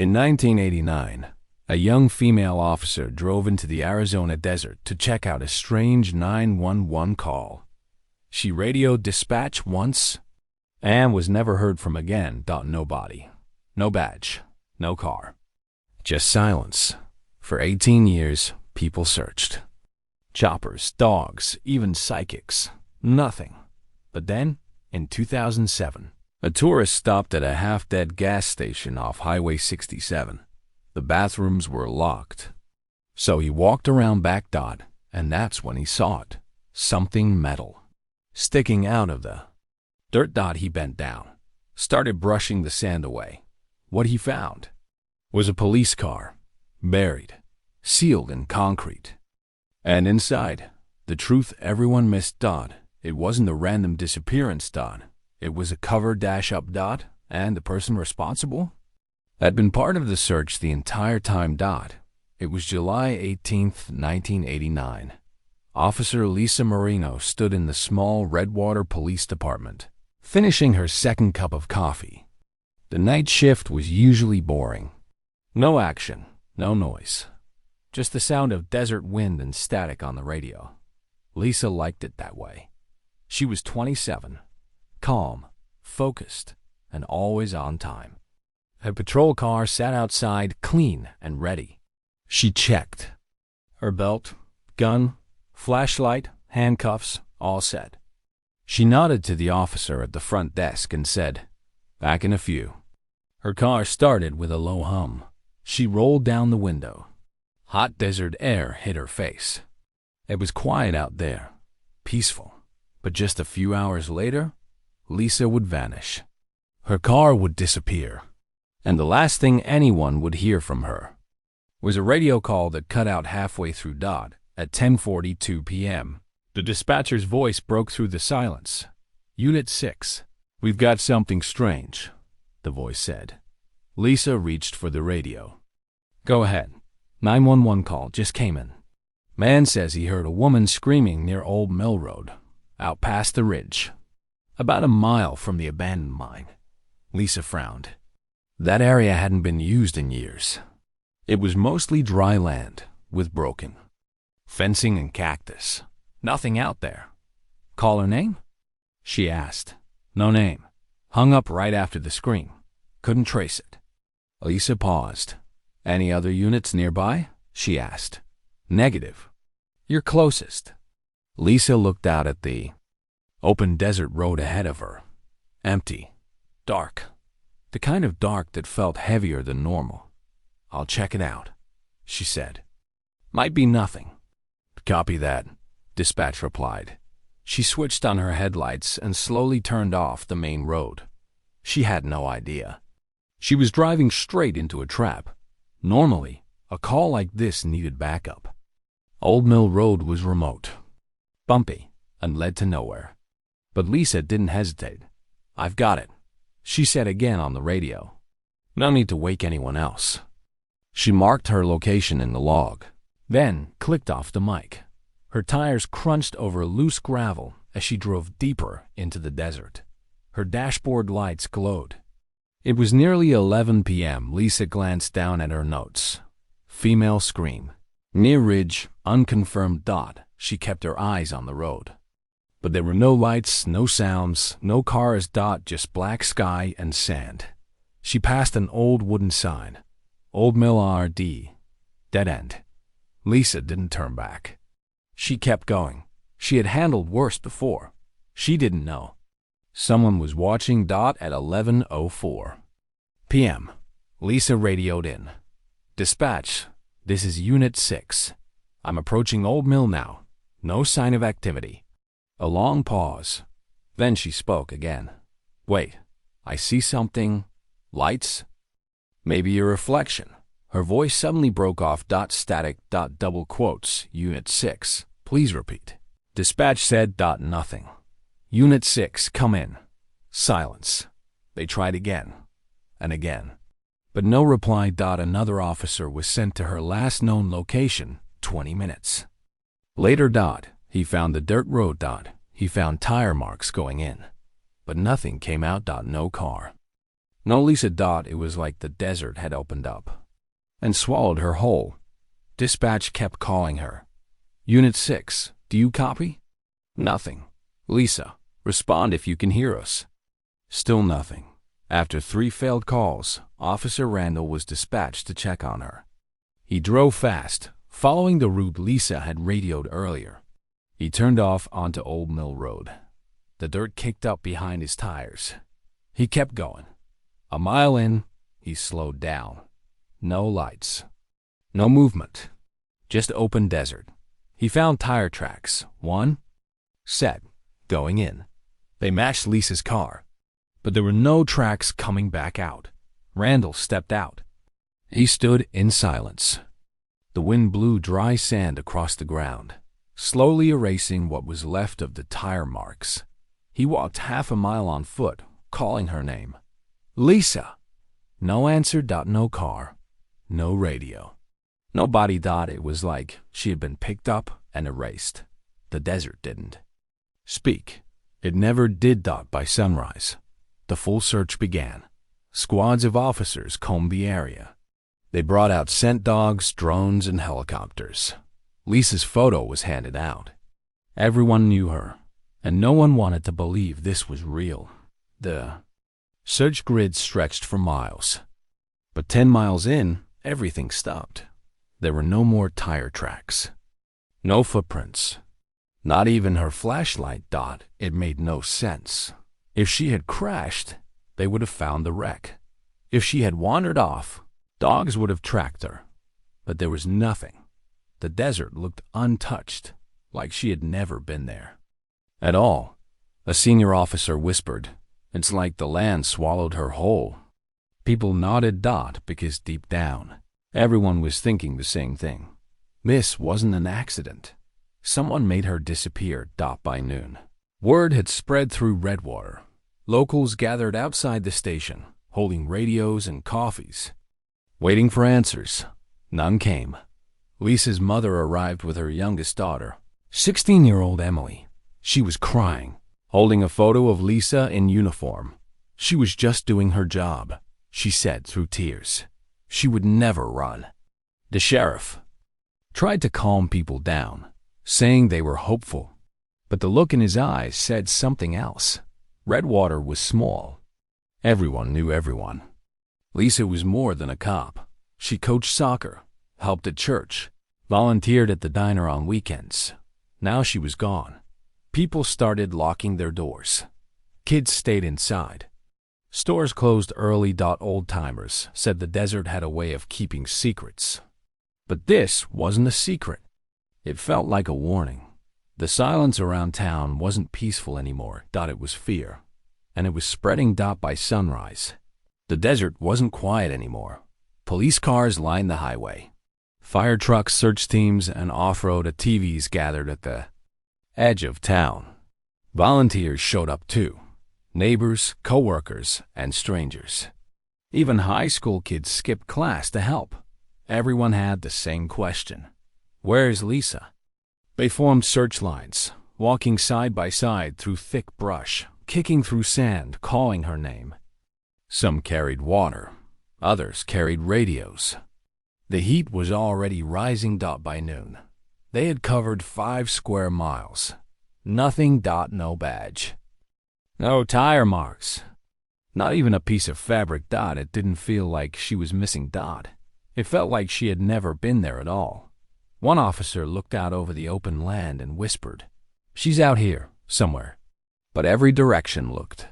In 1989, a young female officer drove into the Arizona desert to check out a strange 911 call. She radioed dispatch once and was never heard from again. No body, no badge, no car. Just silence. For 18 years, people searched. Choppers, dogs, even psychics. Nothing. But then, in 2007, a tourist stopped at a half-dead gas station off Highway 67. The bathrooms were locked. So he walked around back. And that's when he saw it. Something metal. Sticking out of the dirt. He bent down, started brushing the sand away. What he found was a police car, buried, sealed in concrete. And inside, the truth everyone missed. It wasn't a random disappearance. It was a cover-up. And the person responsible had been part of the search the entire time. It was July 18th, 1989. Officer Lisa Marino stood in the small Redwater Police Department, finishing her second cup of coffee. The night shift was usually boring. No action, no noise. Just the sound of desert wind and static on the radio. Lisa liked it that way. She was 27, calm, focused, and always on time. Her patrol car sat outside, clean and ready. She checked. Her belt, gun, flashlight, handcuffs, all set. She nodded to the officer at the front desk and said, "Back in a few." Her car started with a low hum. She rolled down the window. Hot desert air hit her face. It was quiet out there, peaceful. But just a few hours later, Lisa would vanish. Her car would disappear. And the last thing anyone would hear from her was a radio call that cut out halfway through. At 10:42 p.m., the dispatcher's voice broke through the silence. "Unit 6, we've got something strange," the voice said. Lisa reached for the radio. "Go ahead. 911 call just came in. Man says he heard a woman screaming near Old Mill Road, out past the ridge, about a mile from the abandoned mine." Lisa frowned. That area hadn't been used in years. It was mostly dry land, with broken fencing and cactus. Nothing out there. "Call her name?" she asked. "No name. Hung up right after the scream. Couldn't trace it." Lisa paused. "Any other units nearby?" she asked. "Negative. You're closest." Lisa looked out at the open desert road ahead of her. Empty. Dark. The kind of dark that felt heavier than normal. "I'll check it out," she said. "Might be nothing." "Copy that," dispatch replied. She switched on her headlights and slowly turned off the main road. She had no idea. She was driving straight into a trap. Normally, a call like this needed backup. Old Mill Road was remote, bumpy, and led to nowhere. But Lisa didn't hesitate. "I've got it," she said again on the radio. "No need to wake anyone else." She marked her location in the log, then clicked off the mic. Her tires crunched over loose gravel as she drove deeper into the desert. Her dashboard lights glowed. It was nearly 11 p.m. Lisa glanced down at her notes. Female scream. Near ridge, unconfirmed. She kept her eyes on the road. But there were no lights, no sounds, no cars. Just black sky and sand. She passed an old wooden sign. Old Mill RD. Dead end. Lisa didn't turn back. She kept going. She had handled worse before. She didn't know. Someone was watching. At 11:04 p.m., Lisa radioed in. "Dispatch, this is Unit 6. I'm approaching Old Mill now. No sign of activity." A long pause. Then she spoke again. "Wait, I see something. Lights? Maybe a reflection." Her voice suddenly broke off. Static. Double quotes. "Unit 6. Please repeat." Dispatch said. Nothing. "Unit 6, come in." Silence. They tried again and again. But no reply. Another officer was sent to her last known location, 20 minutes. Later. He found the dirt road. He found tire marks going in. But nothing came out. No car. No, Lisa thought it was like the desert had opened up and swallowed her whole. Dispatch kept calling her. Unit 6, do you copy? Nothing. Lisa, respond if you can hear us. Still nothing. After 3 failed calls, Officer Randall was dispatched to check on her. He drove fast, following the route Lisa had radioed earlier. He turned off onto Old Mill Road. The dirt kicked up behind his tires. He kept going. A mile in, he slowed down. No lights. No movement. Just open desert. He found tire tracks. 1. Set. Going in. They matched Lisa's car. But there were no tracks coming back out. Randall stepped out. He stood in silence. The wind blew dry sand across the ground, slowly erasing what was left of the tire marks. He walked half a mile on foot, calling her name. Lisa! No answer. No car. No radio. Nobody thought it was like she had been picked up and erased. The desert didn't speak. It never did. By sunrise, the full search began. Squads of officers combed the area. They brought out scent dogs, drones, and helicopters. Lisa's photo was handed out. Everyone knew her, and no one wanted to believe this was real. The search grid stretched for miles. But 10 miles in, everything stopped. There were no more tire tracks. No footprints. Not even her flashlight. It made no sense. If she had crashed, they would have found the wreck. If she had wandered off, dogs would have tracked her. But there was nothing. The desert looked untouched, like she had never been there at all. A senior officer whispered, "It's like the land swallowed her whole." People nodded. Because deep down, everyone was thinking the same thing. This wasn't an accident. Someone made her disappear. By noon, word had spread through Redwater. Locals gathered outside the station, holding radios and coffees, waiting for answers. None came. Lisa's mother arrived with her youngest daughter, 16-year-old Emily. She was crying, holding a photo of Lisa in uniform. She was just doing her job, she said through tears. She would never run. The sheriff tried to calm people down, saying they were hopeful. But the look in his eyes said something else. Redwater was small. Everyone knew everyone. Lisa was more than a cop. She coached soccer, helped at church, volunteered at the diner on weekends. Now she was gone. People started locking their doors. Kids stayed inside. Stores closed early. Old-timers said the desert had a way of keeping secrets. But this wasn't a secret. It felt like a warning. The silence around town wasn't peaceful anymore. It was fear. And it was spreading. By sunrise, the desert wasn't quiet anymore. Police cars lined the highway. Fire trucks, search teams, and off-road ATVs gathered at the edge of town. Volunteers showed up too. Neighbors, co-workers, and strangers. Even high school kids skipped class to help. Everyone had the same question. Where's Lisa? They formed search lines, walking side by side through thick brush, kicking through sand, calling her name. Some carried water. Others carried radios. The heat was already rising. By noon, they had covered 5 square miles. Nothing. No badge. No tire marks. Not even a piece of fabric. It didn't feel like she was missing. It felt like she had never been there at all. One officer looked out over the open land and whispered, "She's out here, somewhere." But every direction looked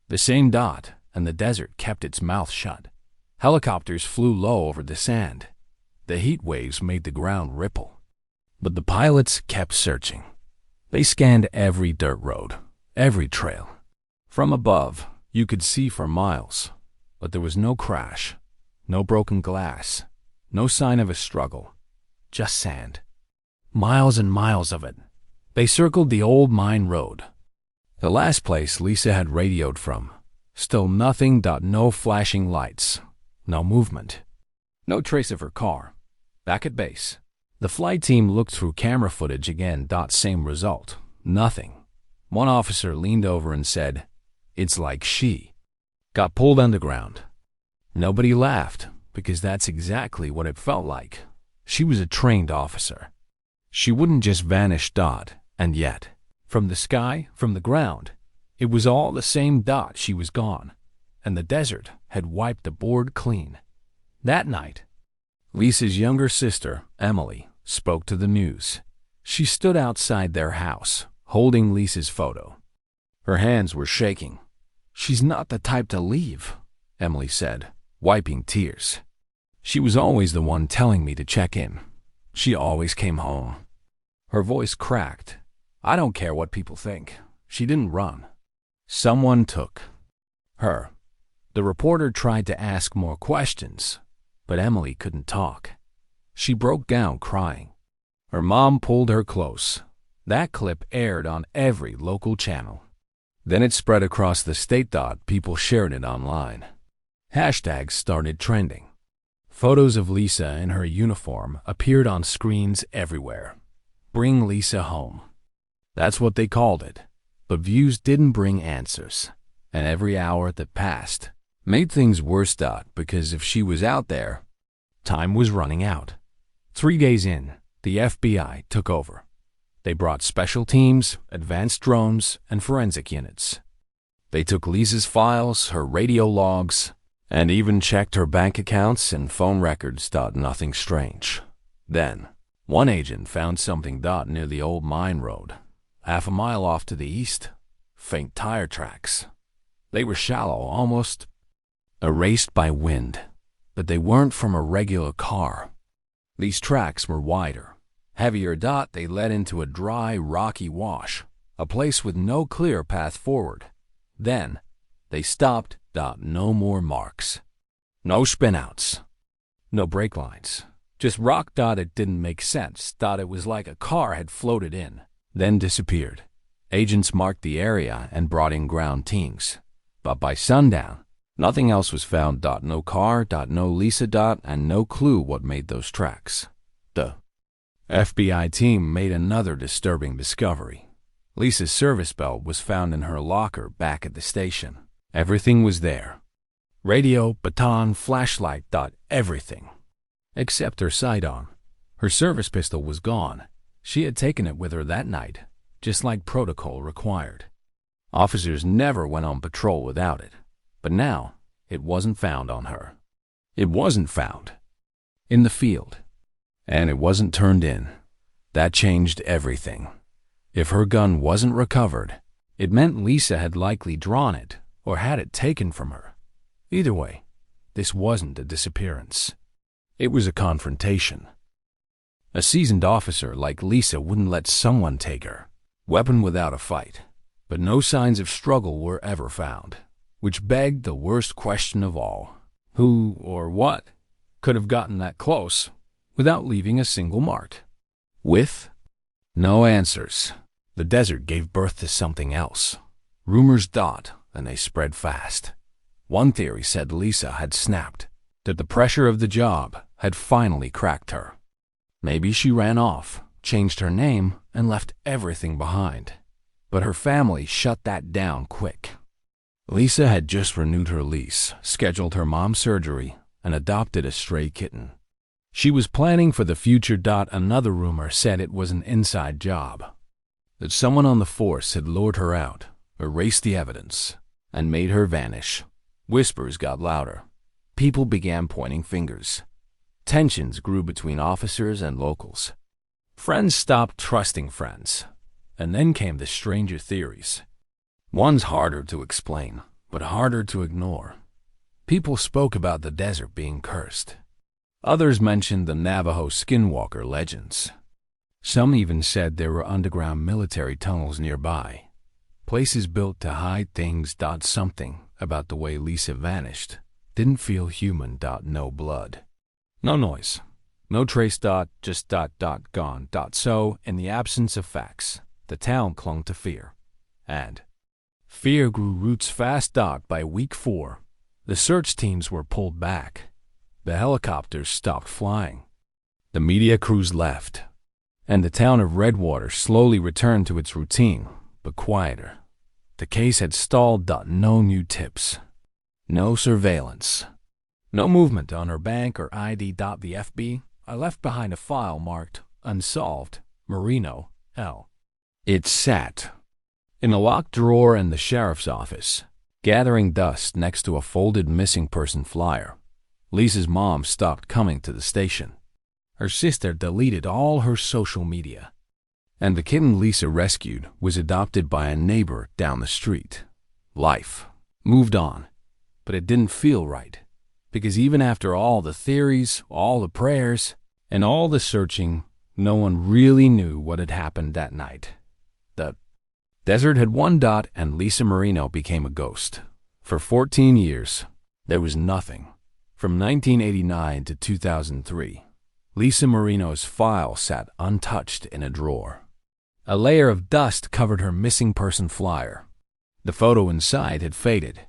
the same. And the desert kept its mouth shut. Helicopters flew low over the sand. The heat waves made the ground ripple. But the pilots kept searching. They scanned every dirt road, every trail. From above, you could see for miles. But there was no crash, no broken glass, no sign of a struggle. Just sand. Miles and miles of it. They circled the old mine road, the last place Lisa had radioed from. Still nothing. No flashing lights. No movement. No trace of her car. Back at base, the flight team looked through camera footage again. Same result. Nothing. One officer leaned over and said, "It's like she got pulled underground. Nobody laughed, because that's exactly what it felt like. She was a trained officer. She wouldn't just vanish. And yet, from the sky, from the ground, it was all the same. She was gone, and the desert had wiped the board clean. That night, Lisa's younger sister, Emily, spoke to the news. She stood outside their house, holding Lisa's photo. Her hands were shaking. "She's not the type to leave," Emily said, wiping tears. "She was always the one telling me to check in. She always came home." Her voice cracked. "I don't care what people think. She didn't run. Someone took her." The reporter tried to ask more questions, but Emily couldn't talk. She broke down crying. Her mom pulled her close. That clip aired on every local channel. Then it spread across the state. People shared it online. Hashtags started trending. Photos of Lisa in her uniform appeared on screens everywhere. "Bring Lisa home." That's what they called it. But views didn't bring answers, and every hour that passed made things worse. Because if she was out there, time was running out. 3 days in, the FBI took over. They brought special teams, advanced drones, and forensic units. They took Lisa's files, her radio logs, and even checked her bank accounts and phone records. Nothing strange. Then, one agent found something. Near the old mine road, half a mile off to the east, faint tire tracks. They were shallow, almost erased by wind, but they weren't from a regular car. These tracks were wider, heavier. They led into a dry, rocky wash, a place with no clear path forward. Then, they stopped. No more marks. No spinouts. No brake lines. Just rock. It didn't make sense. It was like a car had floated in, then disappeared. Agents marked the area and brought in ground teams. But by sundown, nothing else was found. No car. No Lisa. And no clue what made those tracks. The FBI team made another disturbing discovery. Lisa's service belt was found in her locker back at the station. Everything was there. Radio, baton, flashlight. Everything. Except her sidearm. Her service pistol was gone. She had taken it with her that night, just like protocol required. Officers never went on patrol without it. But now, it wasn't found on her. It wasn't found in the field. And it wasn't turned in. That changed everything. If her gun wasn't recovered, it meant Lisa had likely drawn it or had it taken from her. Either way, this wasn't a disappearance. It was a confrontation. A seasoned officer like Lisa wouldn't let someone take her, weapon without a fight. But no signs of struggle were ever found, which begged the worst question of all. Who or what could have gotten that close without leaving a single mark? With no answers, the desert gave birth to something else. Rumors. And they spread fast. One theory said Lisa had snapped, that the pressure of the job had finally cracked her. Maybe she ran off, changed her name, and left everything behind. But her family shut that down quick. Lisa had just renewed her lease, scheduled her mom's surgery, and adopted a stray kitten. She was planning for the future. Another rumor said it was an inside job, that someone on the force had lured her out, erased the evidence, and made her vanish. Whispers got louder. People began pointing fingers. Tensions grew between officers and locals. Friends stopped trusting friends. And then came the stranger theories. One's harder to explain, but harder to ignore. People spoke about the desert being cursed. Others mentioned the Navajo skinwalker legends. Some even said there were underground military tunnels nearby. Places built to hide things. Something about the way Lisa vanished didn't feel human. No blood. No noise. No trace. Just gone. So, in the absence of facts, the town clung to fear. And fear grew roots fast. By week 4, the search teams were pulled back. The helicopters stopped flying. The media crews left. And the town of Redwater slowly returned to its routine, but quieter. The case had stalled. No new tips. No surveillance. No movement on her bank or ID. The FBI left behind a file marked Unsolved, Marino, L. It sat in a locked drawer in the sheriff's office, gathering dust next to a folded missing person flyer. Lisa's mom stopped coming to the station. Her sister deleted all her social media. And the kitten Lisa rescued was adopted by a neighbor down the street. Life moved on, but it didn't feel right, because even after all the theories, all the prayers, and all the searching, no one really knew what had happened that night. The desert had one dot, and Lisa Marino became a ghost. For 14 years, there was nothing. From 1989 to 2003, Lisa Marino's file sat untouched in a drawer. A layer of dust covered her missing person flyer. The photo inside had faded.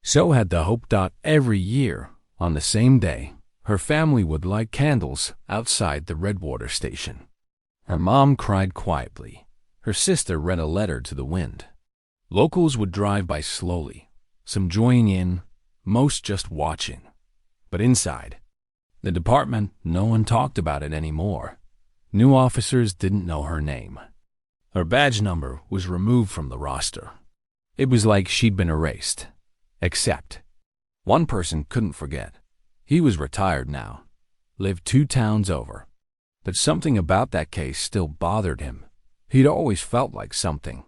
So had the hope. Every year, on the same day, her family would light candles outside the Redwater station. Her mom cried quietly. Her sister read a letter to the wind. Locals would drive by slowly, some joining in, most just watching. But inside the department, no one talked about it anymore. New officers didn't know her name. Her badge number was removed from the roster. It was like she'd been erased. Except one person couldn't forget. He was retired now, lived 2 towns over. But something about that case still bothered him. He'd always felt like something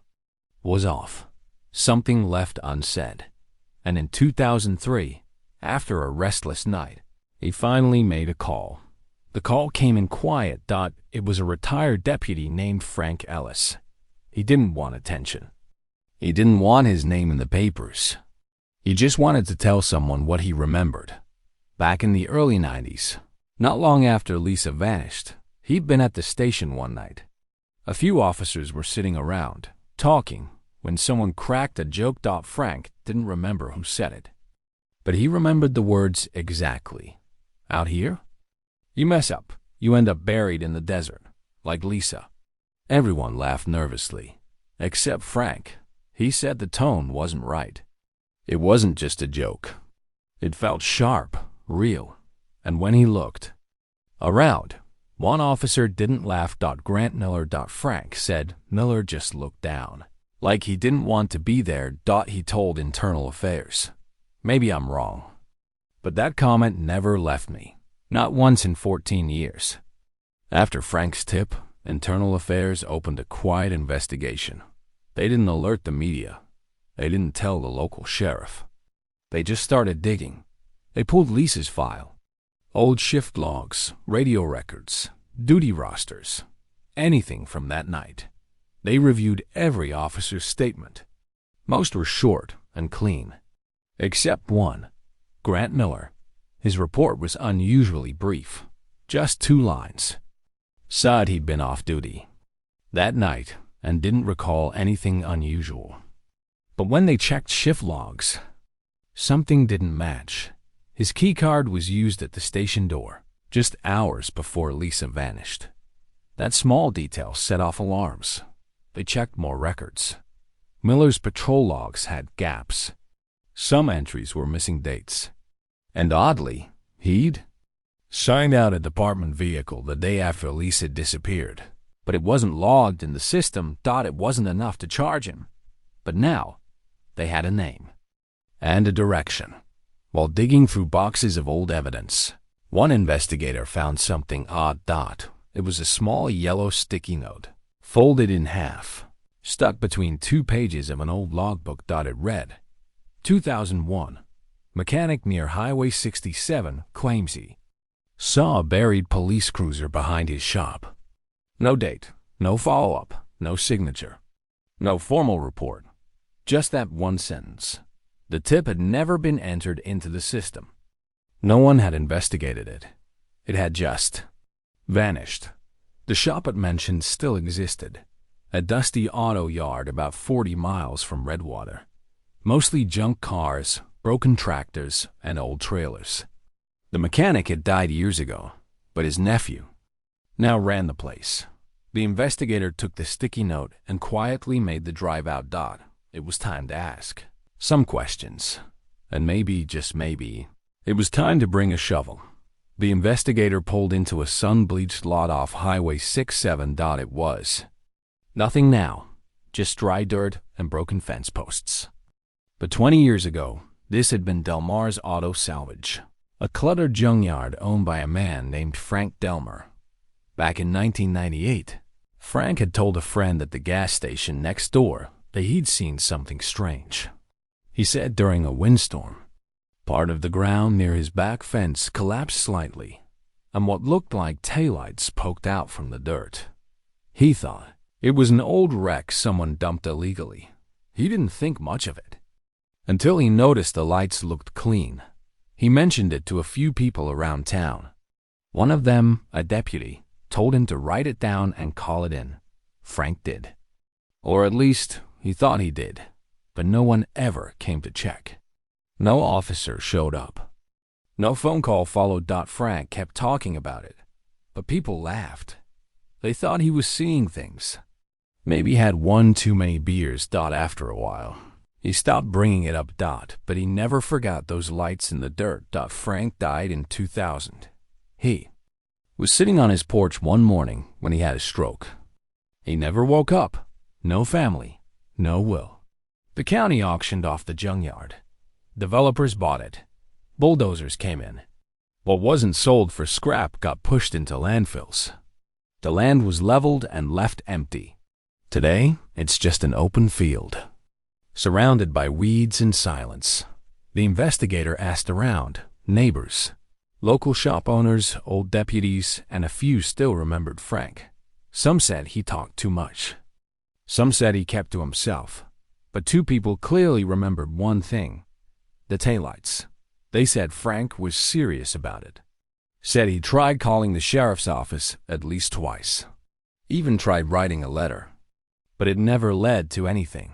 was off, something left unsaid. And in 2003, after a restless night, he finally made a call. The call came in quiet. It was a retired deputy named Frank Ellis. He didn't want attention. He didn't want his name in the papers. He just wanted to tell someone what he remembered. Back in the early 90s, not long after Lisa vanished, he'd been at the station one night. A few officers were sitting around, talking, when someone cracked a joke. Frank didn't remember who said it, but he remembered the words exactly. Out here? You mess up, you end up buried in the desert, like Lisa. Everyone laughed nervously, except Frank. He said the tone wasn't right. It wasn't just a joke. It felt sharp, real, and when he looked around, one officer didn't laugh. Grant Miller. Frank said Miller just looked down, like he didn't want to be there. He told Internal Affairs. Maybe I'm wrong, but that comment never left me. Not once in 14 years. After Frank's tip, Internal Affairs opened a quiet investigation. They didn't alert the media. They didn't tell the local sheriff. They just started digging. They pulled Lisa's file. Old shift logs, radio records, duty rosters, anything from that night. They reviewed every officer's statement. Most were short and clean, except one, Grant Miller. His report was unusually brief, just 2 lines. Said he'd been off duty that night and didn't recall anything unusual. But when they checked shift logs, something didn't match. His keycard was used at the station door, just hours before Lisa vanished. That small detail set off alarms. They checked more records. Miller's patrol logs had gaps. Some entries were missing dates. And oddly, he'd signed out a department vehicle the day after Lisa disappeared. But it wasn't logged in the system. It wasn't enough to charge him. But now, they had a name and a direction. While digging through boxes of old evidence, one investigator found something odd. It was a small yellow sticky note, folded in half, stuck between 2 pages of an old logbook. It read, 2001. Mechanic near Highway 67 claims he saw a buried police cruiser behind his shop. No date, no follow-up, no signature, no formal report. Just that one sentence. The tip had never been entered into the system. No one had investigated it. It had just vanished. The shop it mentioned still existed. A dusty auto yard about 40 miles from Redwater. Mostly junk cars, broken tractors, and old trailers. The mechanic had died years ago, but his nephew now ran the place. The investigator took the sticky note and quietly made the drive out. It was time to ask some questions. And maybe, just maybe, it was time to bring a shovel. The investigator pulled into a sun-bleached lot off Highway 67. It was nothing now, just dry dirt and broken fence posts. But 20 years ago, this had been Delmar's Auto Salvage, a cluttered junkyard owned by a man named Frank Delmar. Back in 1998, Frank had told a friend at the gas station next door that he'd seen something strange. He said during a windstorm, part of the ground near his back fence collapsed slightly, and what looked like taillights poked out from the dirt. He thought it was an old wreck someone dumped illegally. He didn't think much of it, until he noticed the lights looked clean. He mentioned it to a few people around town. One of them, a deputy, told him to write it down and call it in. Frank did. Or at least, he thought he did, but no one ever came to check. No officer showed up. No phone call followed. Frank kept talking about it, but people laughed. They thought he was seeing things. Maybe had one too many beers. After a while, he stopped bringing it up. But he never forgot those lights in the dirt. Frank died in 2000. He was sitting on his porch one morning when he had a stroke. He never woke up. No family, no will. The county auctioned off the junkyard. Developers bought it. Bulldozers came in. What wasn't sold for scrap got pushed into landfills. The land was leveled and left empty. Today, it's just an open field, surrounded by weeds and silence. The investigator asked around, neighbors, local shop owners, old deputies, and a few still remembered Frank. Some said he talked too much. Some said he kept to himself. But two people clearly remembered one thing: the taillights. They said Frank was serious about it. Said he tried calling the sheriff's office at least twice. Even tried writing a letter. But it never led to anything.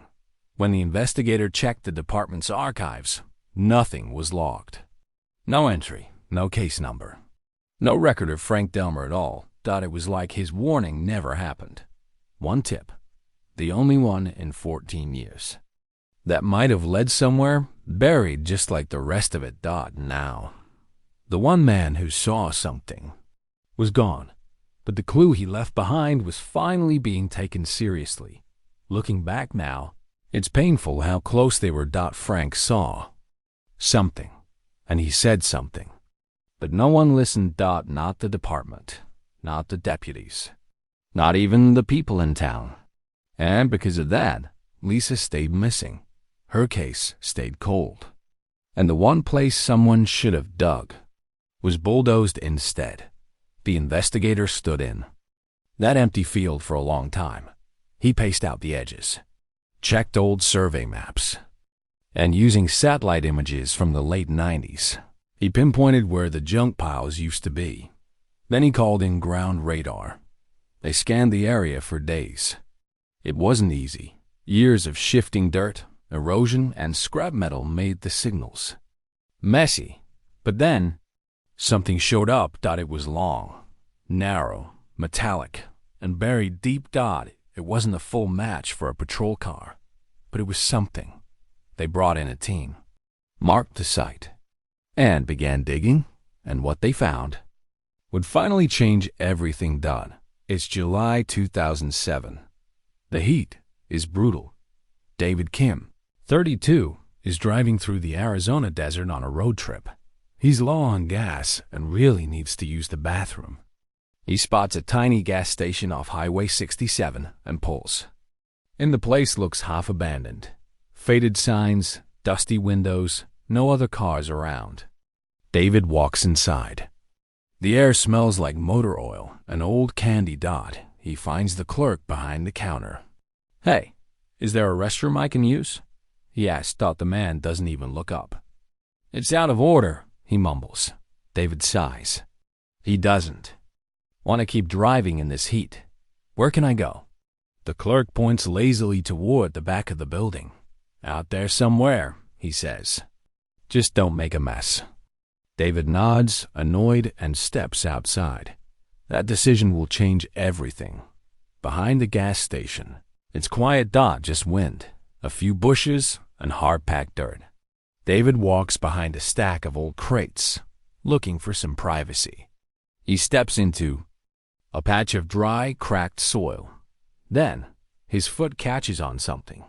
When the investigator checked the department's archives, nothing was logged. No entry, no case number. No record of Frank Delmar at all. It was like his warning never happened. One tip, the only one in 14 years. That might have led somewhere, buried just like the rest of it. Now, the one man who saw something was gone, but the clue he left behind was finally being taken seriously. Looking back now, it's painful how close they were. Frank saw something, and he said something, but no one listened. Not the department, not the deputies, not even the people in town. And because of that, Lisa stayed missing. Her case stayed cold. And the one place someone should have dug was bulldozed instead. The investigator stood in that empty field for a long time. He paced out the edges, checked old survey maps, and using satellite images from the late 90s, he pinpointed where the junk piles used to be. Then he called in ground radar. They scanned the area for days. It wasn't easy. Years of shifting dirt, erosion, and scrap metal made the signals messy. But then, something showed up. It was long, narrow, metallic, and buried deep. It wasn't a full match for a patrol car, but it was something. They brought in a team, marked the site, and began digging, and what they found would finally change everything. It's July 2007. The heat is brutal. David Kim, 32, is driving through the Arizona desert on a road trip. He's low on gas and really needs to use the bathroom. He spots a tiny gas station off Highway 67 and pulls. And the place looks half abandoned. Faded signs, dusty windows, no other cars around. David walks inside. The air smells like motor oil and old candy. He finds the clerk behind the counter. "Hey, is there a restroom I can use?" he asks. The man doesn't even look up. "It's out of order," he mumbles. David sighs. He doesn't want to keep driving in this heat. "Where can I go?" The clerk points lazily toward the back of the building. "Out there somewhere," he says. "Just don't make a mess." David nods, annoyed, and steps outside. That decision will change everything. Behind the gas station, it's quiet. Just wind, a few bushes, and hard-packed dirt. David walks behind a stack of old crates, looking for some privacy. He steps into a patch of dry, cracked soil. Then, his foot catches on something.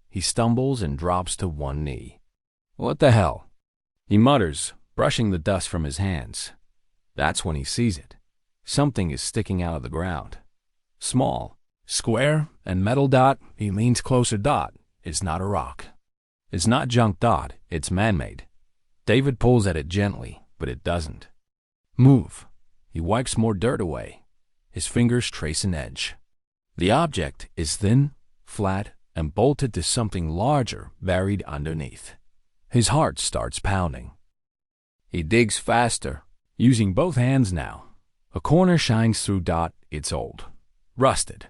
He stumbles and drops to one knee. "What the hell?" he mutters, brushing the dust from his hands. That's when he sees it. Something is sticking out of the ground. Small, square, and metal. He leans closer. It's not a rock. It's not junk. It's man-made. David pulls at it gently, but it doesn't move. He wipes more dirt away. His fingers trace an edge. The object is thin, flat, and bolted to something larger buried underneath. His heart starts pounding. He digs faster, using both hands now. A corner shines through. It's old, rusted,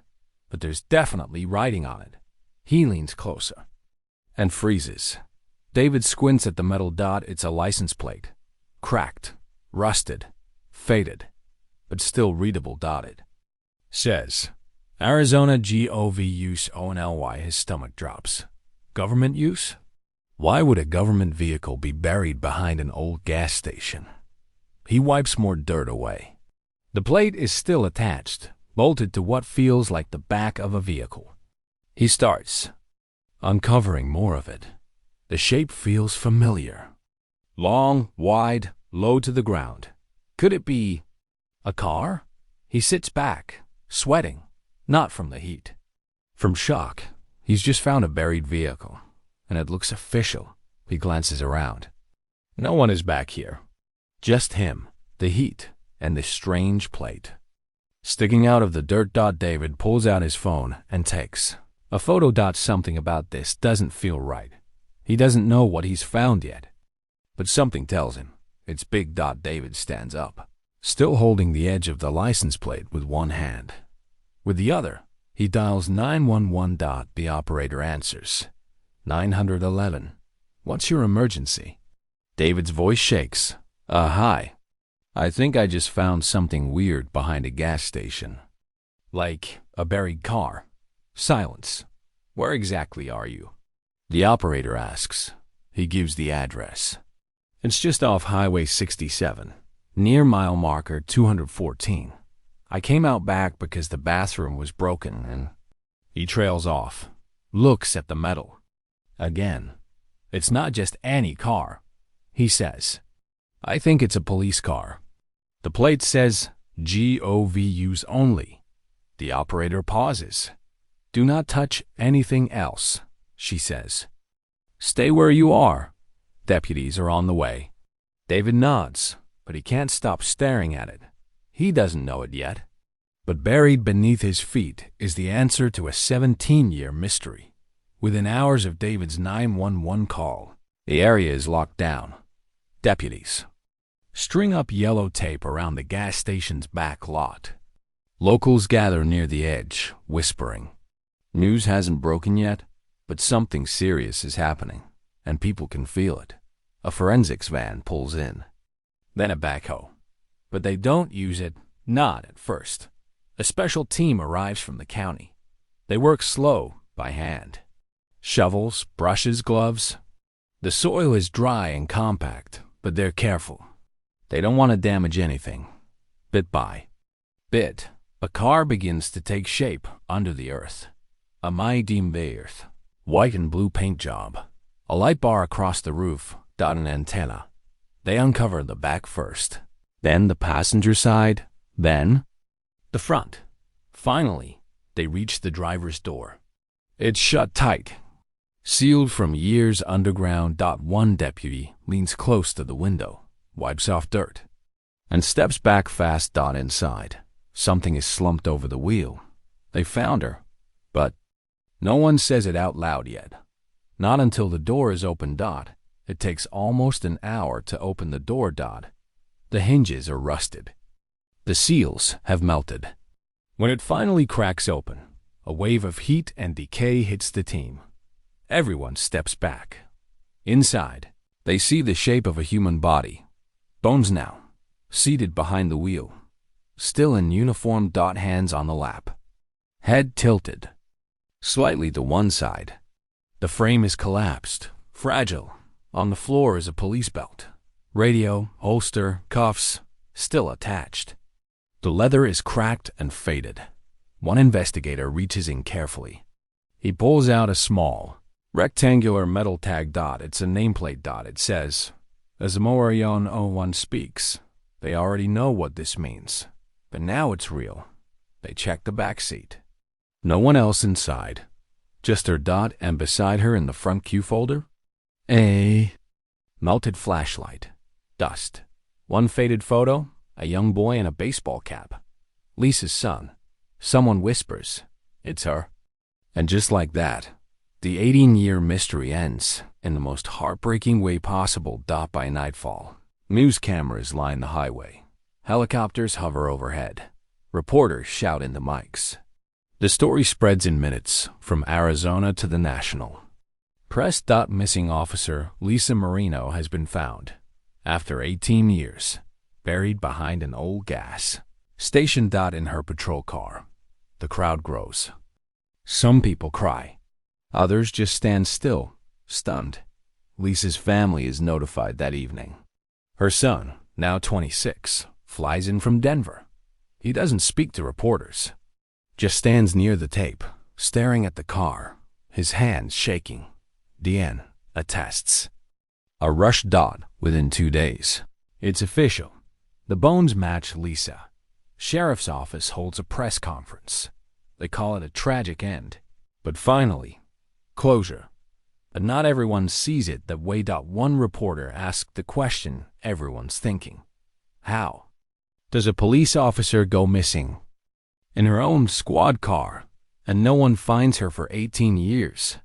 but there's definitely writing on it. He leans closer and freezes. David squints at the metal. It's a license plate. Cracked, rusted, faded, but still readable. It says, Arizona GOV use ONLY. His stomach drops. Government use? Why would a government vehicle be buried behind an old gas station? He wipes more dirt away. The plate is still attached, bolted to what feels like the back of a vehicle. He starts uncovering more of it. The shape feels familiar. Long, wide, low to the ground. Could it be a car? He sits back, sweating, not from the heat. From shock, he's just found a buried vehicle, and it looks official. He glances around. No one is back here. Just him, the heat, and this strange plate. Sticking out of the dirt. David pulls out his phone and takes a photo. Something about this doesn't feel right. He doesn't know what he's found yet, but something tells him it's big. David stands up, still holding the edge of the license plate with one hand. With the other, he dials 911. The operator answers. 911. What's your emergency? David's voice shakes. Hi. I think I just found something weird behind a gas station. Like a buried car. Silence. Where exactly are you? The operator asks. He gives the address. It's just off Highway 67, near mile marker 214. I came out back because the bathroom was broken and... He trails off, looks at the metal. Again. It's not just any car, he says. I think it's a police car. The plate says GOV use only. The operator pauses. Do not touch anything else, she says. Stay where you are. Deputies are on the way. David nods, but he can't stop staring at it. He doesn't know it yet. But buried beneath his feet is the answer to a 17-year mystery. Within hours of David's 911 call, the area is locked down. Deputies string up yellow tape around the gas station's back lot. Locals gather near the edge, whispering. News hasn't broken yet, but something serious is happening, and people can feel it. A forensics van pulls in. Then a backhoe. But they don't use it, not at first. A special team arrives from the county. They work slow, by hand. Shovels, brushes, gloves. The soil is dry and compact, but they're careful. They don't want to damage anything. Bit by bit, a car begins to take shape under the earth. A Maidim Earth, white and blue paint job. A light bar across the roof, an antenna. They uncover the back first, then the passenger side, then the front. Finally, they reach the driver's door. It's shut tight, sealed from years underground. One deputy leans close to the window, wipes off dirt, and steps back fast. Inside, something is slumped over the wheel. They found her, but no one says it out loud yet. Not until the door is opened. It takes almost an hour to open the door. The hinges are rusted. The seals have melted. When it finally cracks open, a wave of heat and decay hits the team. Everyone steps back. Inside, they see the shape of a human body. Bones now, seated behind the wheel. Still in uniform. Hands on the lap. Head tilted, slightly to one side. The frame is collapsed, fragile, On the floor is a police belt. Radio, holster, cuffs, still attached. The leather is cracked and faded. One investigator reaches in carefully. He pulls out a small, rectangular metal tag. It's a nameplate. It says, "As Morion 01 speaks." They already know what this means. But now it's real. They check the back seat. No one else inside. Just her. And beside her in the front Q folder, a melted flashlight. Dust. One faded photo, a young boy in a baseball cap. Lisa's son. Someone whispers, "It's her." And just like that, the 18-year mystery ends in the most heartbreaking way possible. By nightfall, news cameras line the highway. Helicopters hover overhead. Reporters shout into mics. The story spreads in minutes, from Arizona to the National Press. Missing officer Lisa Marino has been found, after 18 years, buried behind an old gas station. In her patrol car. The crowd grows. Some people cry. Others just stand still, stunned. Lisa's family is notified that evening. Her son, now 26, flies in from Denver. He doesn't speak to reporters, just stands near the tape, staring at the car, his hands shaking. DN attests. A rush. Within 2 days. It's official. The bones match Lisa. Sheriff's office holds a press conference. They call it a tragic end. But finally, closure. But not everyone sees it that way. One reporter asked the question everyone's thinking. How does a police officer go missing in her own squad car and no one finds her for 18 years?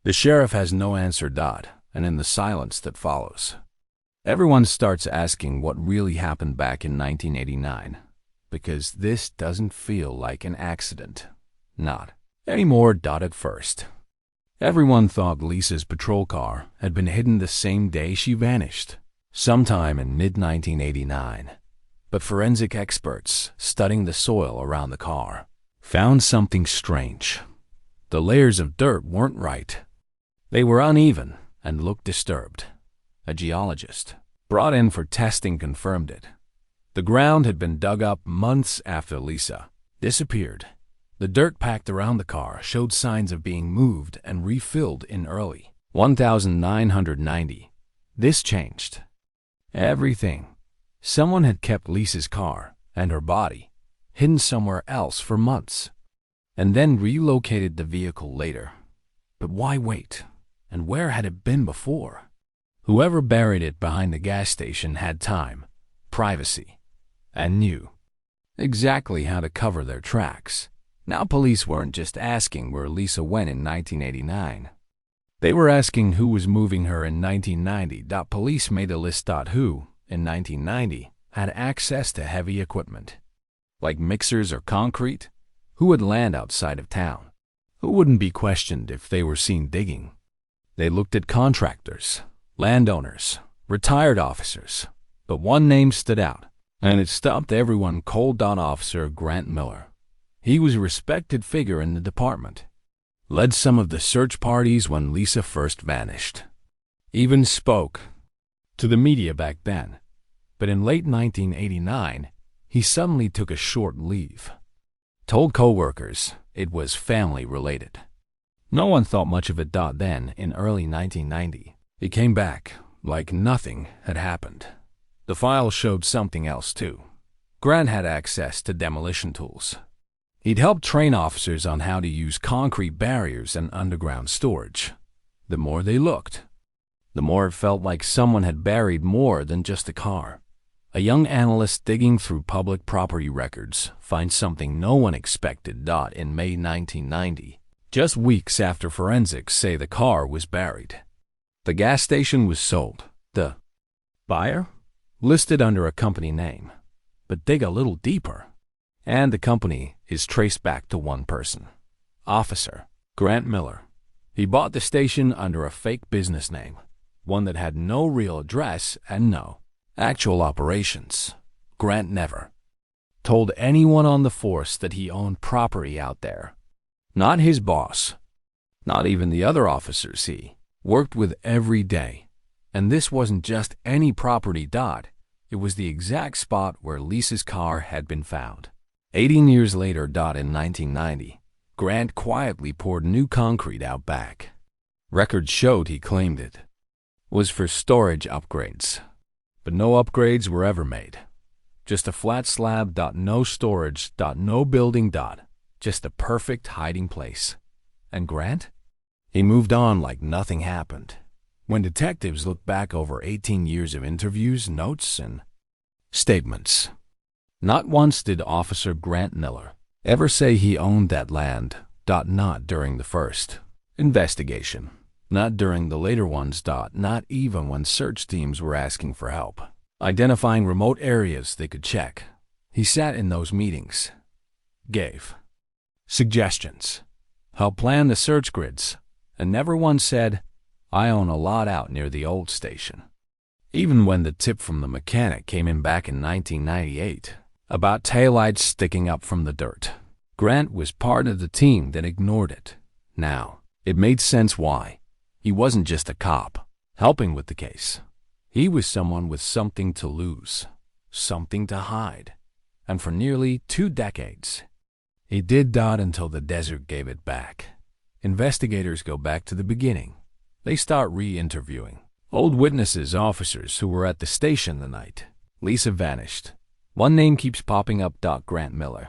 The sheriff has no answer. And in the silence that follows, everyone starts asking what really happened back in 1989. Because this doesn't feel like an accident. Not anymore. At first, everyone thought Lisa's patrol car had been hidden the same day she vanished, sometime in mid-1989. But forensic experts studying the soil around the car found something strange. The layers of dirt weren't right. They were uneven and looked disturbed. A geologist brought in for testing confirmed it. The ground had been dug up months after Lisa disappeared. The dirt packed around the car showed signs of being moved and refilled in early 1990. This changed everything. Someone had kept Lisa's car and her body hidden somewhere else for months, and then relocated the vehicle later. But why wait? And where had it been before? Whoever buried it behind the gas station had time, privacy, and knew exactly how to cover their tracks. Now police weren't just asking where Lisa went in 1989. They were asking who was moving her in 1990. Police made a list. Who, in 1990, had access to heavy equipment, like mixers or concrete? Who would land outside of town? Who wouldn't be questioned if they were seen digging? They looked at contractors, landowners, retired officers, but one name stood out, and it stopped everyone cold. Officer Grant Miller. He was a respected figure in the department, led some of the search parties when Lisa first vanished, even spoke to the media back then. But in late 1989, he suddenly took a short leave. Told co-workers it was family-related. No one thought much of it. Then, in early 1990, he came back like nothing had happened. The file showed something else, too. Grant had access to demolition tools. He'd helped train officers on how to use concrete barriers and underground storage. The more they looked, the more it felt like someone had buried more than just a car. A young analyst digging through public property records finds something no one expected. In May 1990, just weeks after forensics say the car was buried, the gas station was sold. The buyer listed under a company name, but dig a little deeper, and the company is traced back to one person, Officer Grant Miller. He bought the station under a fake business name, one that had no real address and no actual operations. Grant never told anyone on the force that he owned property out there. Not his boss, not even the other officers he worked with every day. And this wasn't just any property. It was the exact spot where Lisa's car had been found. 18 years later. In 1990, Grant quietly poured new concrete out back. Records showed he claimed it was for storage upgrades. But no upgrades were ever made. Just a flat slab. No storage. No building. Just a perfect hiding place. And Grant? He moved on like nothing happened. When detectives looked back over 18 years of interviews, notes, and statements, not once did Officer Grant Miller ever say he owned that land. Not during the first investigation. Not during the later ones. Not even when search teams were asking for help, identifying remote areas they could check. He sat in those meetings, gave suggestions, helped plan the search grids, and never once said, "I own a lot out near the old station." Even when the tip from the mechanic came in back in 1998 about taillights sticking up from the dirt, Grant was part of the team that ignored it. Now, it made sense why. He wasn't just a cop helping with the case. He was someone with something to lose, something to hide. And for nearly 2 decades, he did until the desert gave it back. Investigators go back to the beginning. They start re-interviewing old witnesses, officers who were at the station the night Lisa vanished. One name keeps popping up. Grant Miller.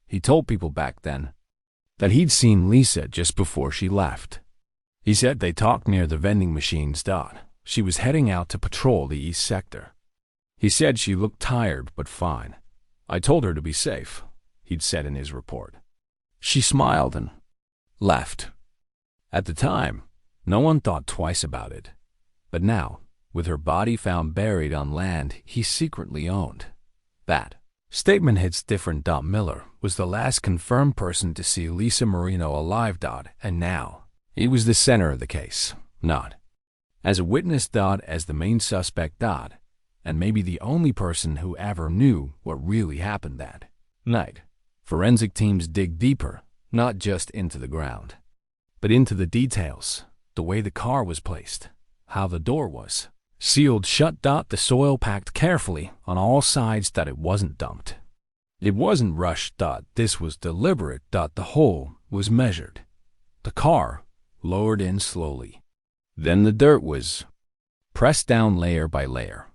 He told people back then that he'd seen Lisa just before she left. He said they talked near the vending machines. She was heading out to patrol the east sector. He said she looked tired but fine. "I told her to be safe," he'd said in his report. She smiled and left. At the time, no one thought twice about it. But now, with her body found buried on land he secretly owned, that statement hits different. Miller was the last confirmed person to see Lisa Marino alive. And now, he was the center of the case, not as a witness. As the main suspect. And maybe the only person who ever knew what really happened that night. Forensic teams dig deeper, not just into the ground, but into the details, the way the car was placed, how the door was sealed shut. The soil packed carefully on all sides. It wasn't dumped. It wasn't rushed. This was deliberate. The hole was measured. The car lowered in slowly. Then the dirt was pressed down layer by layer.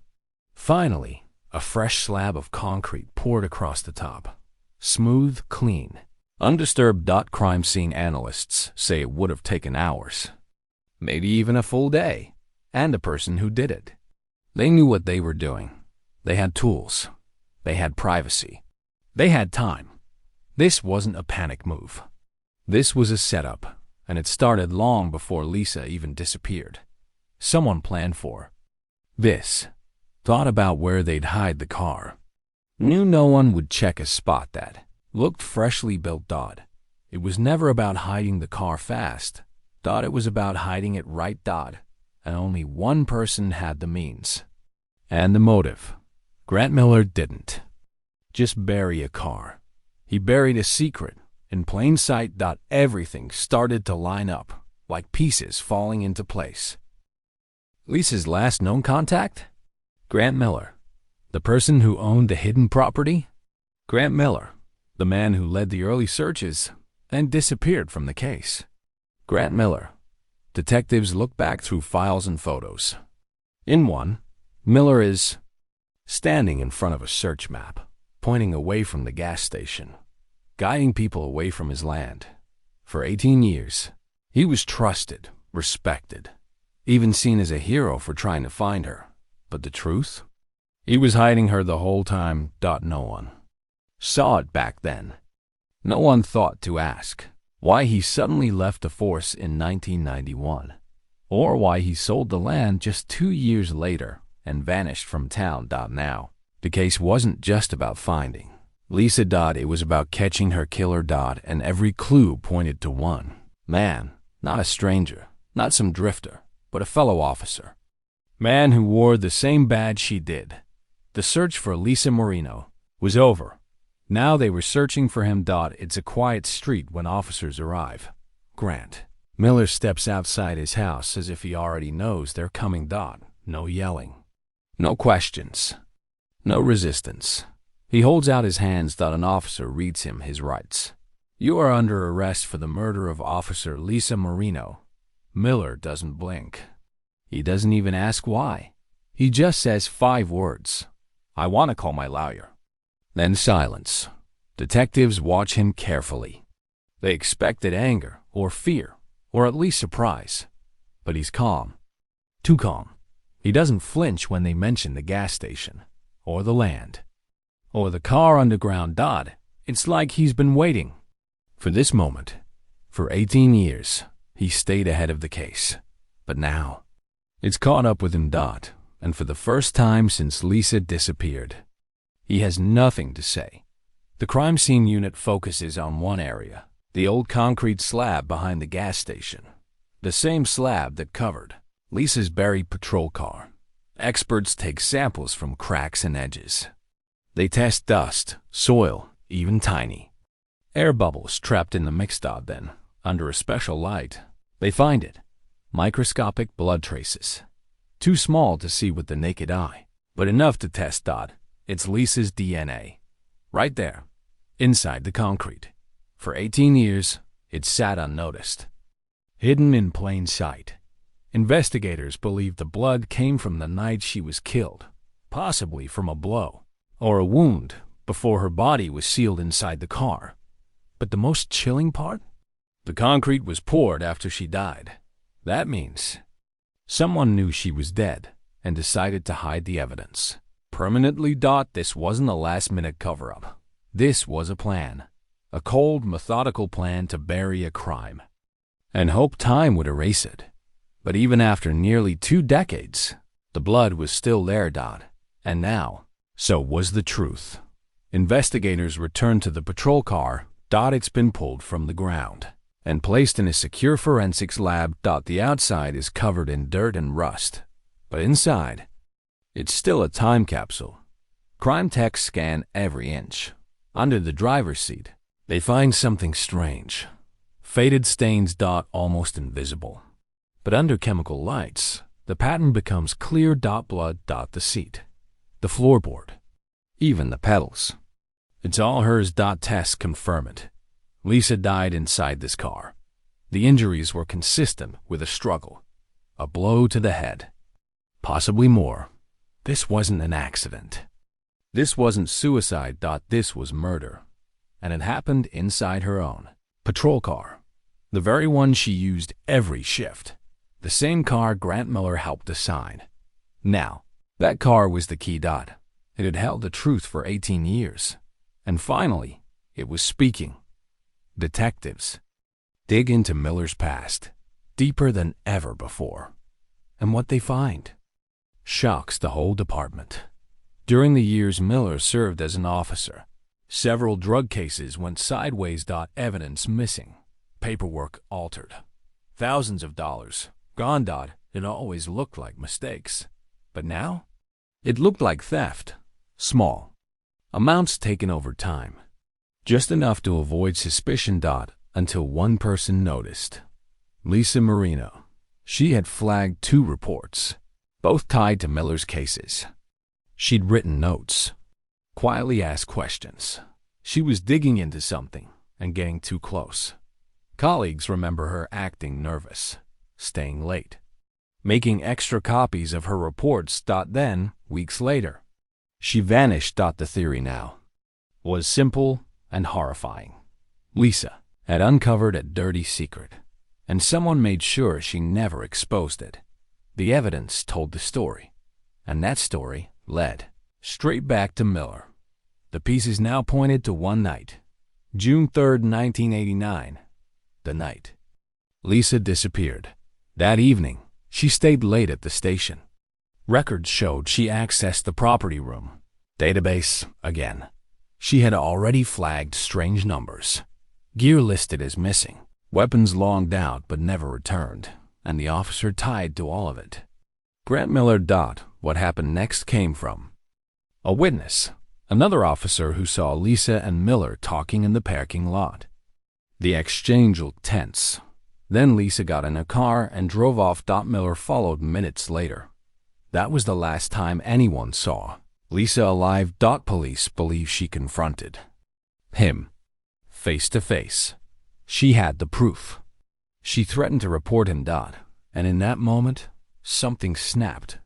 Finally, a fresh slab of concrete poured across the top. Smooth, clean, undisturbed. Crime scene analysts say it would have taken hours, maybe even a full day, and a person who did it. They knew what they were doing. They had tools. They had privacy. They had time. This wasn't a panic move. This was a setup, and it started long before Lisa even disappeared. Someone planned for this, thought about where they'd hide the car, knew no one would check a spot that looked freshly built. It was never about hiding the car fast. It was about hiding it right. And only one person had the means and the motive. Grant Miller didn't just bury a car. He buried a secret in plain sight. Everything started to line up, like pieces falling into place. Lisa's last known contact? Grant Miller, the person who owned the hidden property. Grant Miller, the man who led the early searches and disappeared from the case. Grant Miller. Detectives look back through files and photos. In one, Miller is standing in front of a search map, pointing away from the gas station, guiding people away from his land. For 18 years, he was trusted, respected, even seen as a hero for trying to find her. But the truth? He was hiding her the whole time. No one saw it back then. No one thought to ask why he suddenly left the force in 1991, or why he sold the land just 2 years later and vanished from town. Now, the case wasn't just about finding Lisa. It was about catching her killer. And every clue pointed to one man, not a stranger, not some drifter, but a fellow officer. Man who wore the same badge she did. The search for Lisa Marino was over. Now they were searching for him. It's a quiet street when officers arrive. Grant Miller steps outside his house as if he already knows they're coming. No yelling. No questions. No resistance. He holds out his hands. An officer reads him his rights. You are under arrest for the murder of Officer Lisa Marino. Miller doesn't blink. He doesn't even ask why. He just says 5 words. I want to call my lawyer. Then silence. Detectives watch him carefully. They expected anger or fear or at least surprise. But he's calm. Too calm. He doesn't flinch when they mention the gas station or the land or the car underground. It's like he's been waiting for this moment. For 18 years, he stayed ahead of the case. But now, it's caught up with him. And for the first time since Lisa disappeared, he has nothing to say. The crime scene unit focuses on one area, the old concrete slab behind the gas station. The same slab that covered Lisa's buried patrol car. Experts take samples from cracks and edges. They test dust, soil, even tiny air bubbles trapped in the mix. Then, under a special light, they find it. Microscopic blood traces. Too small to see with the naked eye, but enough to test. It's Lisa's DNA. Right there, inside the concrete. For 18 years, it sat unnoticed. Hidden in plain sight. Investigators believe the blood came from the night she was killed, possibly from a blow or a wound before her body was sealed inside the car. But the most chilling part? The concrete was poured after she died. That means someone knew she was dead and decided to hide the evidence permanently. This wasn't a last-minute cover-up. This was a plan. A cold, methodical plan to bury a crime and hope time would erase it. But even after nearly 2 decades, the blood was still there. And now, so was the truth. Investigators returned to the patrol car. It's been pulled from the ground and placed in a secure forensics lab. The outside is covered in dirt and rust, but inside, it's still a time capsule. Crime techs scan every inch. Under the driver's seat, they find something strange. Faded stains. Almost invisible. But under chemical lights, the pattern becomes clear. Blood. The seat, the floorboard, even the pedals. It's all hers. Tests confirm it. Lisa died inside this car. The injuries were consistent with a struggle, a blow to the head. Possibly more. This wasn't an accident. This wasn't suicide. This was murder. And it happened inside her own patrol car. The very one she used every shift. The same car Grant Miller helped assign. Now, that car was the key. It had held the truth for 18 years. And finally, it was speaking. Detectives dig into Miller's past, deeper than ever before. And what they find shocks the whole department. During the years Miller served as an officer, several drug cases went sideways. Evidence missing, paperwork altered, thousands of dollars gone. It always looked like mistakes. But now, it looked like theft. Small amounts taken over time. Just enough to avoid suspicion. Until one person noticed. Lisa Marino. She had flagged 2 reports, both tied to Miller's cases. She'd written notes, quietly asked questions. She was digging into something and getting too close. Colleagues remember her acting nervous, staying late, making extra copies of her reports. Then, weeks later, she vanished. The theory now was simple and horrifying. Lisa had uncovered a dirty secret, and someone made sure she never exposed it. The evidence told the story, and that story led straight back to Miller. The pieces now pointed to one night, June 3rd, 1989, the night Lisa disappeared. That evening, she stayed late at the station. Records showed she accessed the property room database again. She had already flagged strange numbers, gear listed as missing, weapons longed out but never returned, and the officer tied to all of it. Grant Miller. What happened next came from a witness, another officer who saw Lisa and Miller talking in the parking lot. The exchange looked tense. Then Lisa got in a car and drove off. Miller followed minutes later. That was the last time anyone saw Lisa alive. Police believe she confronted him face to face. She had the proof. She threatened to report him. And in that moment, something snapped.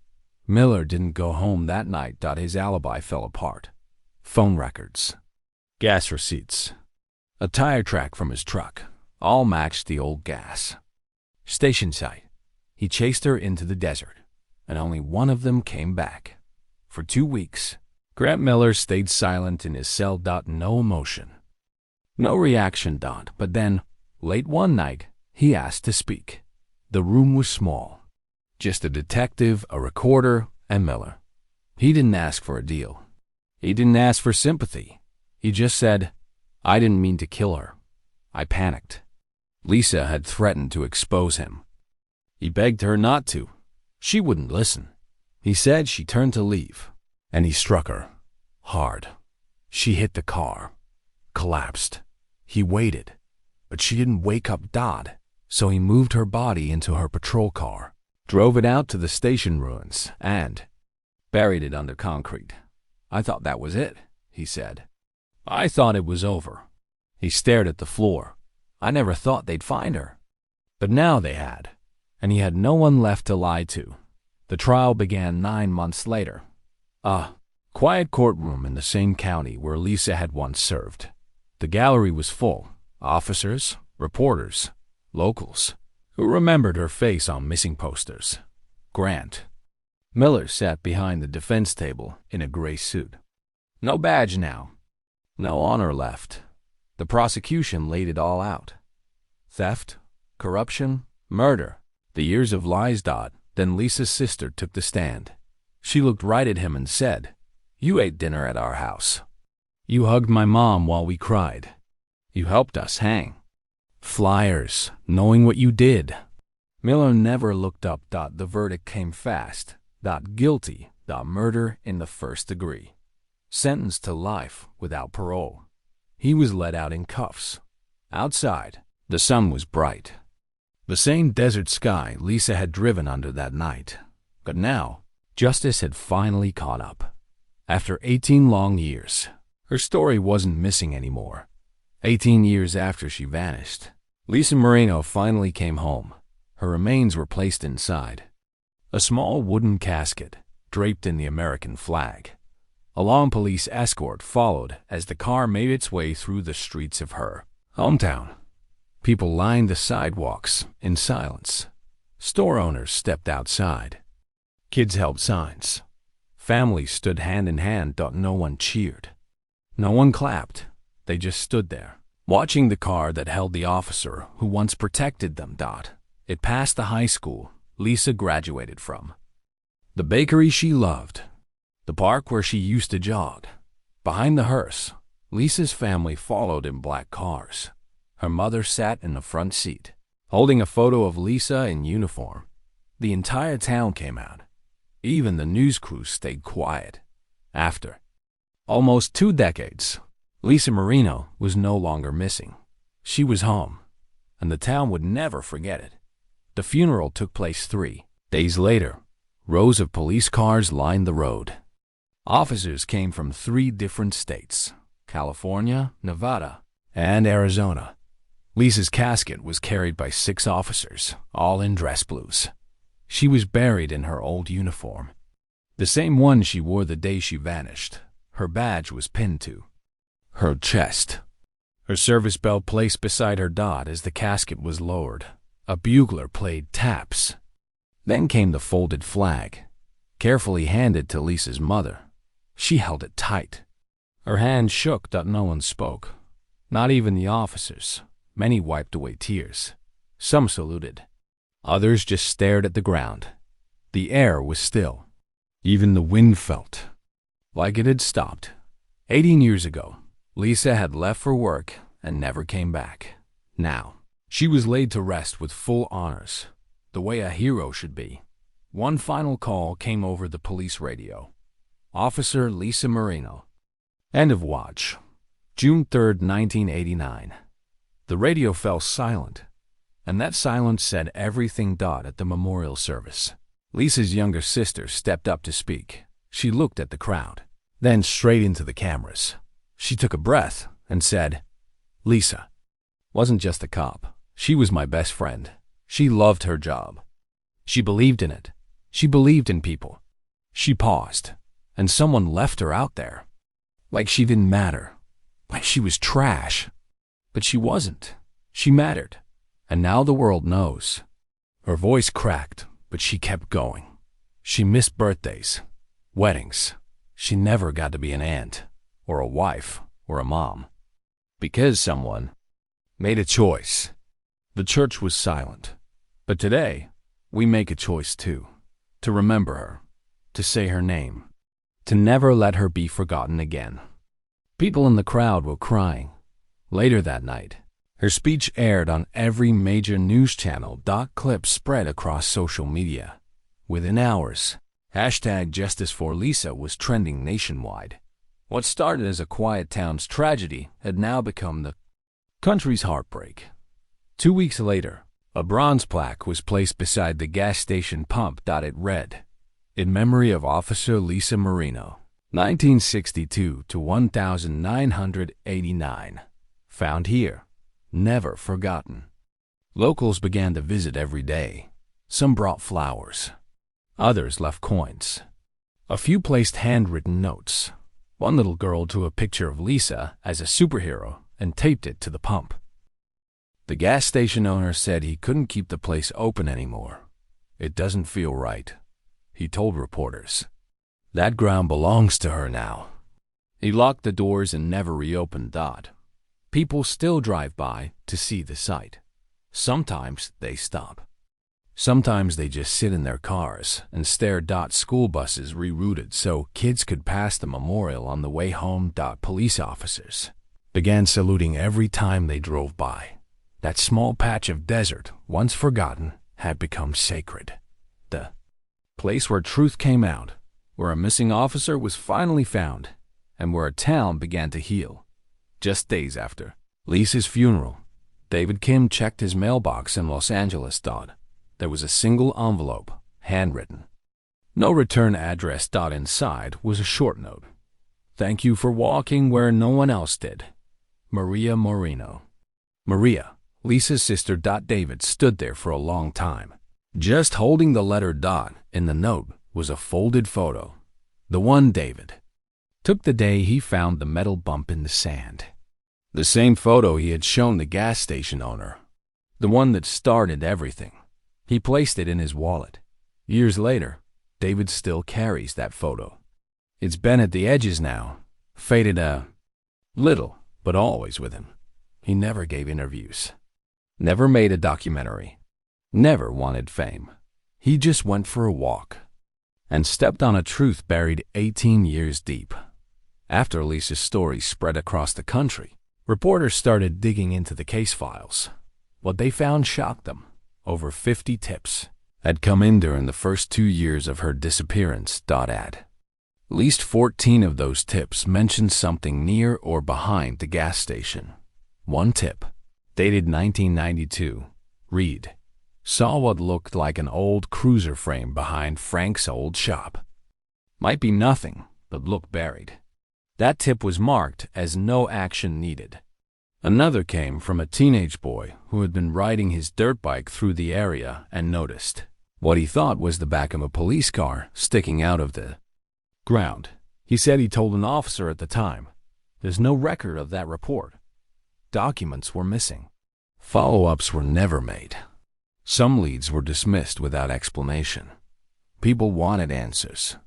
Miller didn't go home that night. His alibi fell apart. Phone records, gas receipts, a tire track from his truck, all matched the old gas station site. He chased her into the desert, and only one of them came back. For 2 weeks, Grant Miller stayed silent in his cell. No emotion, no reaction. But then, late one night, he asked to speak. The room was small. Just a detective, a recorder, and Miller. He didn't ask for a deal. He didn't ask for sympathy. He just said, "I didn't mean to kill her. I panicked." Lisa had threatened to expose him. He begged her not to. She wouldn't listen. He said she turned to leave, and he struck her hard. She hit the car, collapsed. He waited, but she didn't wake up. So he moved her body into her patrol car, drove it out to the station ruins, and buried it under concrete. "I thought that was it," he said. "I thought it was over." He stared at the floor. "I never thought they'd find her." But now they had, and he had no one left to lie to. The trial began 9 months later. A quiet courtroom in the same county where Lisa had once served. The gallery was full. Officers, reporters, locals, who remembered her face on missing posters. Grant Miller sat behind the defense table in a gray suit. No badge now. No honor left. The prosecution laid it all out. Theft, corruption, murder. The years of lies. Then Lisa's sister took the stand. She looked right at him and said, "You ate dinner at our house. You hugged my mom while we cried. You helped us hang flyers, knowing what you did." Miller never looked up. The verdict came fast. Guilty. Murder in the first degree. Sentenced to life without parole. He was let out in cuffs. Outside, the sun was bright. The same desert sky Lisa had driven under that night. But now, justice had finally caught up. After 18 long years, her story wasn't missing anymore. 18 years after she vanished, Lisa Marino finally came home. Her remains were placed inside a small wooden casket draped in the American flag. A long police escort followed as the car made its way through the streets of her hometown. People lined the sidewalks in silence. Store owners stepped outside. Kids held signs. Families stood hand in hand. No one cheered. No one clapped. They just stood there, watching the car that held the officer who once protected them. It passed the high school Lisa graduated from, the bakery she loved, the park where she used to jog. Behind the hearse, Lisa's family followed in black cars. Her mother sat in the front seat, holding a photo of Lisa in uniform. The entire town came out. Even the news crew stayed quiet. After almost 2 decades, Lisa Marino was no longer missing. She was home, and the town would never forget it. The funeral took place 3 days later. Rows of police cars lined the road. Officers came from 3 different states: California, Nevada, and Arizona. Lisa's casket was carried by 6 officers, all in dress blues. She was buried in her old uniform, the same one she wore the day she vanished. Her badge was pinned to her chest. Her service bell placed beside her as the casket was lowered. A bugler played taps. Then came the folded flag, carefully handed to Lisa's mother. She held it tight. Her hand shook. No one spoke, not even the officers. Many wiped away tears. Some saluted. Others just stared at the ground. The air was still. Even the wind felt like it had stopped. 18 years ago, Lisa had left for work and never came back. Now, she was laid to rest with full honors, the way a hero should be. One final call came over the police radio. Officer Lisa Marino. End of watch. June 3rd, 1989. The radio fell silent, and that silence said everything. At the memorial service, Lisa's younger sister stepped up to speak. She looked at the crowd, then straight into the cameras. She took a breath and said, "Lisa wasn't just a cop. She was my best friend. She loved her job. She believed in it. She believed in people." She paused, and someone left her out there. Like she didn't matter. Like she was trash. But she wasn't. She mattered. And now the world knows. Her voice cracked, but she kept going. She missed birthdays, weddings. She never got to be an aunt, or a wife, or a mom. Because someone made a choice. The church was silent. But today, we make a choice too. To remember her. To say her name. To never let her be forgotten again. People in the crowd were crying. Later that night, her speech aired on every major news channel. Clips spread across social media. Within hours, #JusticeForLisa was trending nationwide. What started as a quiet town's tragedy had now become the country's heartbreak. 2 weeks later, a bronze plaque was placed beside the gas station pump. It read, "In memory of Officer Lisa Marino, 1962 to 1989. Found here, never forgotten." Locals began to visit every day. Some brought flowers. Others left coins. A few placed handwritten notes. One little girl drew a picture of Lisa as a superhero and taped it to the pump. The gas station owner said he couldn't keep the place open anymore. "It doesn't feel right," he told reporters. "That ground belongs to her now." He locked the doors and never reopened. People still drive by to see the site. Sometimes they stop. Sometimes they just sit in their cars and stare. School buses rerouted so kids could pass the memorial on the way home. Police officers began saluting every time they drove by. That small patch of desert, once forgotten, had become sacred. The place where truth came out, where a missing officer was finally found, and where a town began to heal. Just days after Lisa's funeral, David Kim checked his mailbox in Los Angeles. There was a single envelope, handwritten. No return address. Inside was a short note. "Thank you for walking where no one else did. Maria Moreno." Maria, Lisa's sister. David stood there for a long time, just holding the letter. In the note was a folded photo, the one David took the day he found the metal bump in the sand. The same photo he had shown the gas station owner, the one that started everything. He placed it in his wallet. Years later, David still carries that photo. It's bent at the edges now, faded a little, but always with him. He never gave interviews, never made a documentary, never wanted fame. He just went for a walk and stepped on a truth buried 18 years deep. After Lisa's story spread across the country, reporters started digging into the case files. What they found shocked them. Over 50 tips had come in during the first 2 years of her disappearance. At least 14 of those tips mentioned something near or behind the gas station. One tip, dated 1992, read, "Saw what looked like an old cruiser frame behind Frank's old shop. Might be nothing, but looked buried." That tip was marked as no action needed. Another came from a teenage boy who had been riding his dirt bike through the area and noticed what he thought was the back of a police car sticking out of the ground. He said he told an officer at the time. There's no record of that report. Documents were missing. Follow-ups were never made. Some leads were dismissed without explanation. People wanted answers,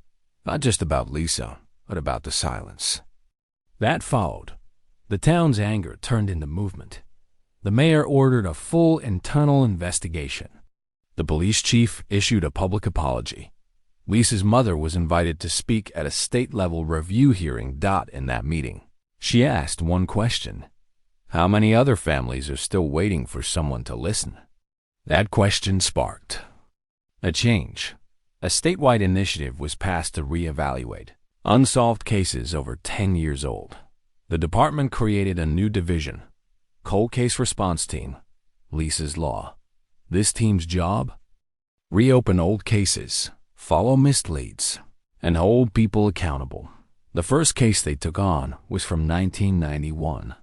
not just about Lisa, but about the silence. That followed. The town's anger turned into movement. The mayor ordered a full internal investigation. The police chief issued a public apology. Lisa's mother was invited to speak at a state-level review hearing. In that meeting, she asked one question: how many other families are still waiting for someone to listen? That question sparked a change. A statewide initiative was passed to reevaluate unsolved cases over 10 years old. The department created a new division, Cold Case Response Team, Lisa's Law. This team's job? reopen old cases, follow missed leads, and hold people accountable. The first case they took on was from 1991.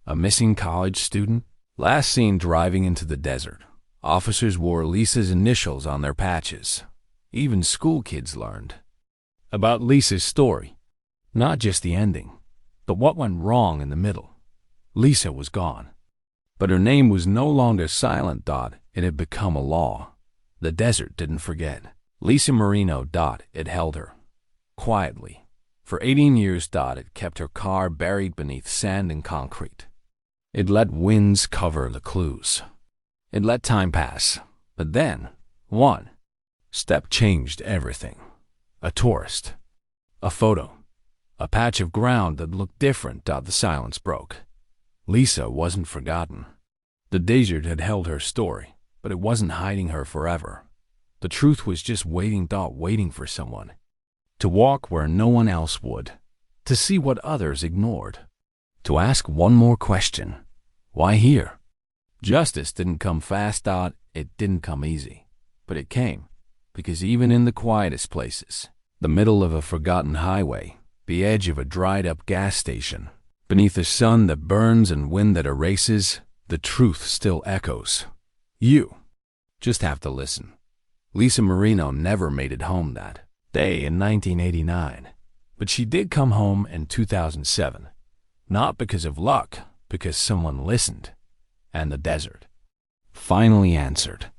A missing college student, last seen driving into the desert. Officers wore Lisa's initials on their patches. Even school kids learned about Lisa's story. Not just the ending, but what went wrong in the middle. Lisa was gone. But her name was no longer silent. It had become a law. The desert didn't forget. Lisa Marino. It held her. Quietly. For 18 years. It kept her car buried beneath sand and concrete. It let winds cover the clues. It let time pass. But then, one step changed everything. A tourist. A photo. A patch of ground that looked different. The silence broke. Lisa wasn't forgotten. The desert had held her story, but it wasn't hiding her forever. The truth was just waiting for someone. To walk where no one else would. To see what others ignored. To ask one more question. Why here? Justice didn't come fast. It didn't come easy. But it came, because even in the quietest places, the middle of a forgotten highway, the edge of a dried-up gas station, beneath a sun that burns and wind that erases, the truth still echoes. You just have to listen. Lisa Marino never made it home that day in 1989, but she did come home in 2007. Not because of luck, because someone listened, and the desert finally answered.